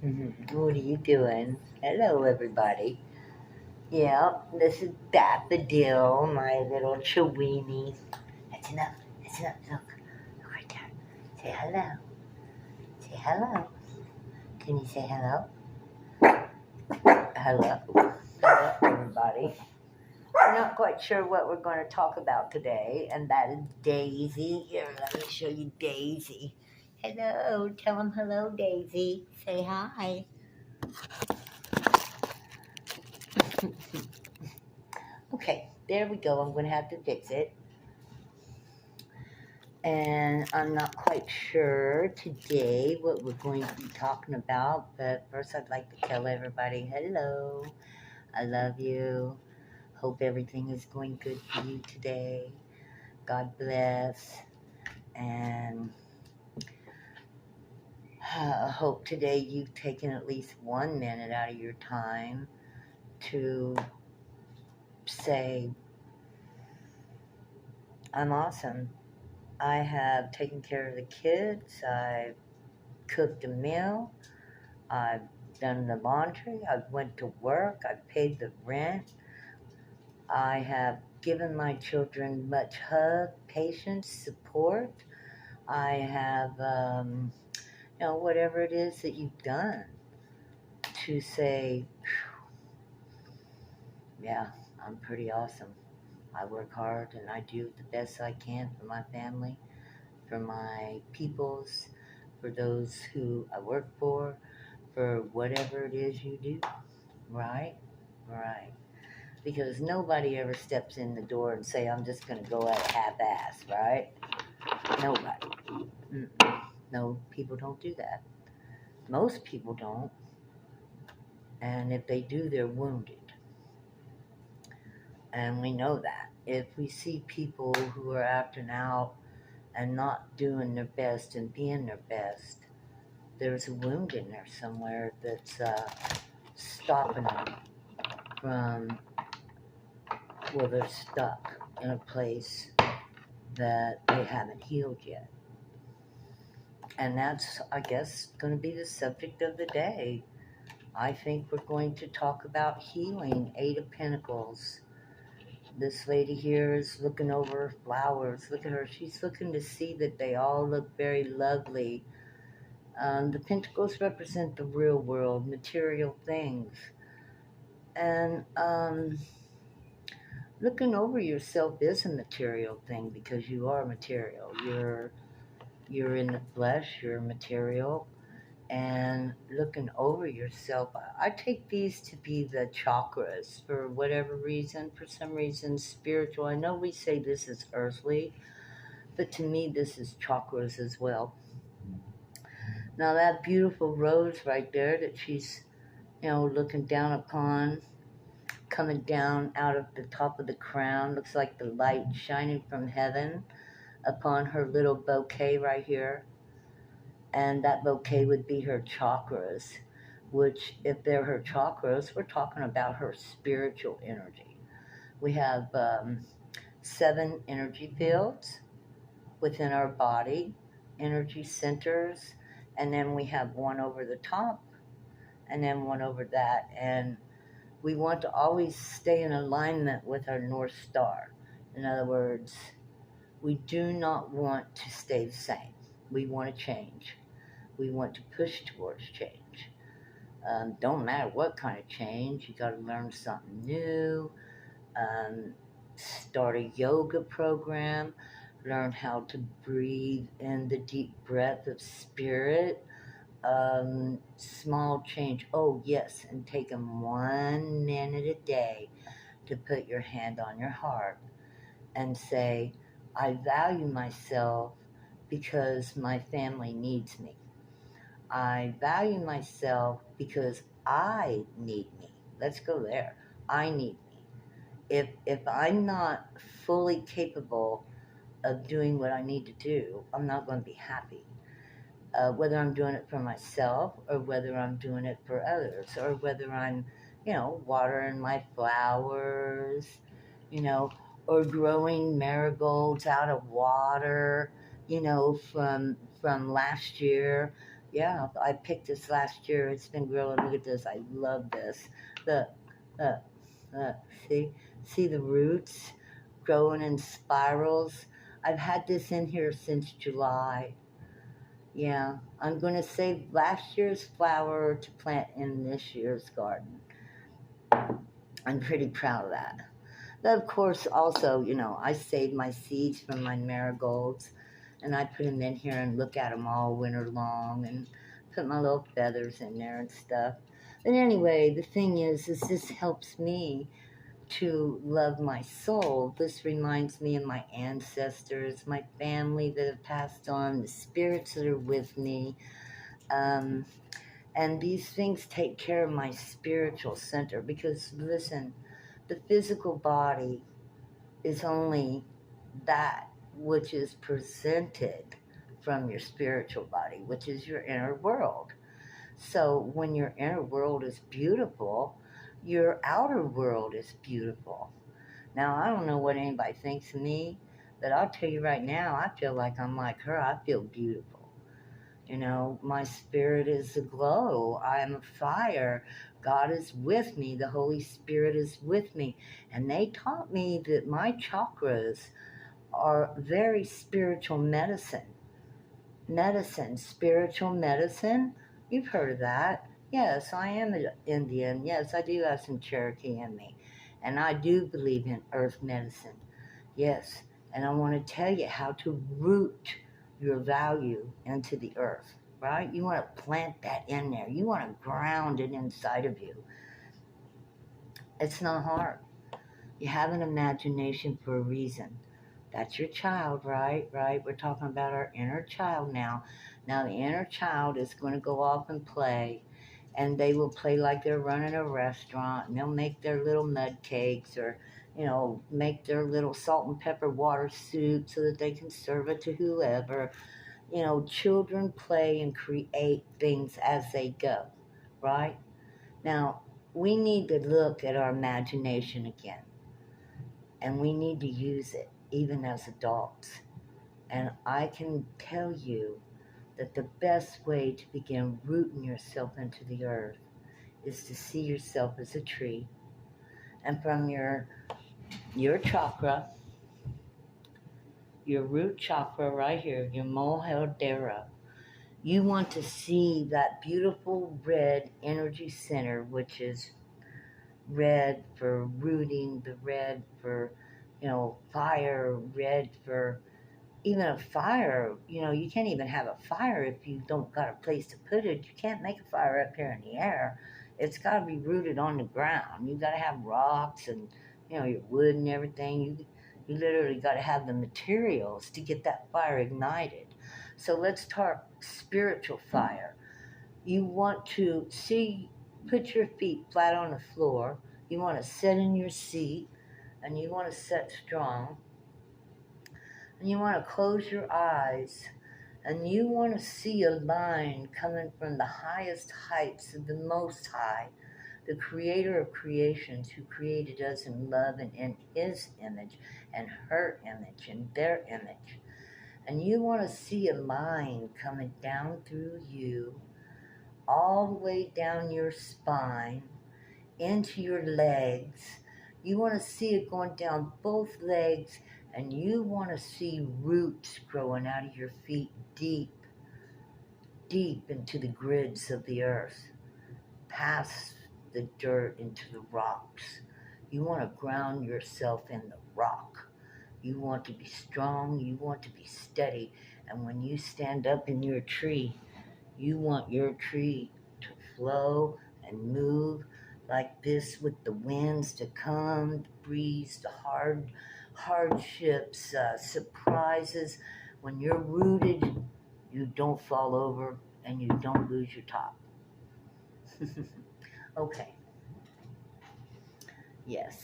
What are you doing? Hello, everybody. Yeah, this is Daffodil, my little Chiweenie. That's enough. That's enough. Look right there. Say hello. Say hello. Can you say hello? Hello. Hello, everybody. We're not quite sure what we're going to talk about today, and that is Daisy. Here, let me show you Daisy. Hello. Tell him hello, Daisy. Say hi. Okay, there we go. I'm going to have to fix it. And I'm not quite sure today what we're going to be talking about, but first I'd like to tell everybody hello. I love you. Hope everything is going good for you today. God bless. And I hope today you've taken at least 1 minute out of your time to say, I'm awesome. I have taken care of the kids. I've cooked a meal. I've done the laundry. I've went to work. I've paid the rent. I have given my children much hug, patience, support. I have, whatever it is that you've done to say, yeah, I'm pretty awesome. I work hard and I do the best I can for my family, for my peoples, for those who I work for whatever it is you do. Right? Right. Because nobody ever steps in the door and say, I'm just going to go at it half-ass, right? Nobody. Mm-mm. No, people don't do that. Most people don't. And if they do, they're wounded. And we know that. If we see people who are acting out and not doing their best and being their best, there's a wound in there somewhere that's stopping them from, well, they're stuck in a place that they haven't healed yet. And that's, I guess, going to be the subject of the day. I think we're going to talk about healing, Eight of Pentacles. This lady here is looking over flowers. Look at her. She's looking to see that they all look very lovely. The Pentacles represent the real world, material things. And looking over yourself is a material thing because you are material. You're in the flesh, you're material. And looking over yourself, I take these to be the chakras for whatever reason. For some reason, spiritual. I know we say this is earthly, but to me, this is chakras as well. Now, that beautiful rose right there that she's, looking down upon, coming down out of the top of the crown, looks like the light shining from heaven upon her little bouquet right here. And that bouquet would be her chakras, which, if they're her chakras, we're talking about her spiritual energy. We have 7 energy fields within our body, energy centers, and then we have one over the top, and then one over that. And we want to always stay in alignment with our North Star. In other words, we do not want to stay the same. We want to change. We want to push towards change. Don't matter what kind of change, you got to learn something new, start a yoga program, learn how to breathe in the deep breath of spirit, small change. Oh, yes, and take them 1 minute a day to put your hand on your heart and say, I value myself because my family needs me. I value myself because I need me. Let's go there. I need me. If I'm not fully capable of doing what I need to do, I'm not going to be happy. Whether I'm doing it for myself or whether I'm doing it for others or whether I'm, watering my flowers, you know, or growing marigolds out of water, from last year. Yeah, I picked this last year. It's been growing. Look at this. I love this. Look, look, look. See, see the roots growing in spirals. I've had this in here since July. Yeah, I'm going to save last year's flower to plant in this year's garden. I'm pretty proud of that. But of course, also, I save my seeds from my marigolds and I put them in here and look at them all winter long and put my little feathers in there and stuff. But anyway, the thing is this helps me to love my soul. This reminds me of my ancestors, my family that have passed on, the spirits that are with me. Um, and these things take care of my spiritual center because, listen, the physical body is only that which is presented from your spiritual body, which is your inner world. So when your inner world is beautiful, your outer world is beautiful. Now, I don't know what anybody thinks of me, but I'll tell you right now, I feel like I'm like her. I feel beautiful. My spirit is aglow. I am a fire. God is with me. The Holy Spirit is with me. And they taught me that my chakras are very spiritual medicine. Medicine, spiritual medicine. You've heard of that. Yes, I am an Indian. Yes, I do have some Cherokee in me. And I do believe in earth medicine. Yes. And I want to tell you how to root your value into the earth, right? You want to plant that in there. You want to ground it inside of you. It's not hard. You have an imagination for a reason. That's your child, right? Right? We're talking about our inner child now. Now, the inner child is going to go off and play, and they will play like they're running a restaurant, and they'll make their little mud cakes or, make their little salt and pepper water soup so that they can serve it to whoever. Children play and create things as they go, right? Now, we need to look at our imagination again, and we need to use it even as adults. And I can tell you that the best way to begin rooting yourself into the earth is to see yourself as a tree. And from your chakra, your root chakra right here, your Mohdera, you want to see that beautiful red energy center, which is red for rooting, the red for, fire, red for even a fire. You can't even have a fire if you don't got a place to put it. You can't make a fire up here in the air. It's got to be rooted on the ground. You got to have rocks and, your wood and everything. You literally got to have the materials to get that fire ignited. So let's talk spiritual fire. You want to put your feet flat on the floor. You want to sit in your seat and you want to sit strong. And you want to close your eyes and you want to see a line coming from the highest heights of the Most High, the creator of creations who created us in love and in his image and her image and their image. And you want to see a line coming down through you, all the way down your spine, into your legs. You want to see it going down both legs, and you want to see roots growing out of your feet deep, deep into the grids of the earth, past the dirt into the rocks. You want to ground yourself in the rock. You want to be strong. You want to be steady. And when you stand up in your tree, you want your tree to flow and move like this with the winds to come, the breeze, the hardships, surprises. When you're rooted, you don't fall over and you don't lose your top. Okay. Yes.